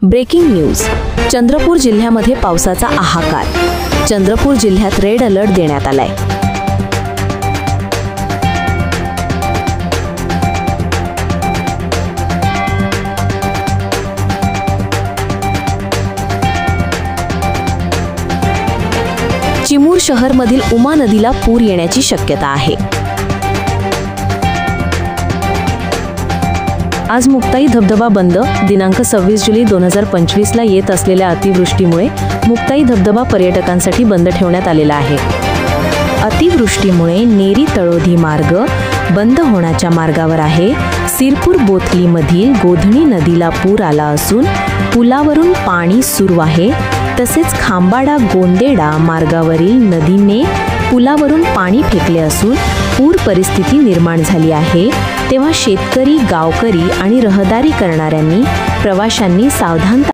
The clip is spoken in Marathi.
Breaking news. चंद्रपूर जिल्ह्यामध्ये पावसाचा हाहाकार। चंद्रपूर जिल्ह्यात रेड अलर्ट देण्यात आलाय। चिमूर शहरमधील उमा नदीला पूर येण्याची शक्यता आहे। आज मुक्ताई धबधबा बंद। दिनांक 26 जुलै 2025 ला येत असलेल्या अतिवृष्टीमुळे मुक्ताई धबधबा पर्यटकांसाठी बंद ठेवण्यात आलेला आहे। अतिवृष्टीमुळे नेरी तळोधी मार्ग बंद होण्याच्या मार्गावर आहे। सिरपूर बोथलीमधील गोधणी नदीला पूर आला असून पुलावरून पाणी सुरू आहे। तसेच खांबाडा गोंदेडा मार्गावरील नदीने पुलावरून पाणी फेकले असून पूर परिस्थिती निर्माण झाली आहे। तेव्हा शेतकरी, गावकरी आणि रहदारी करणाऱ्यांनी, प्रवाशांनी सावधानता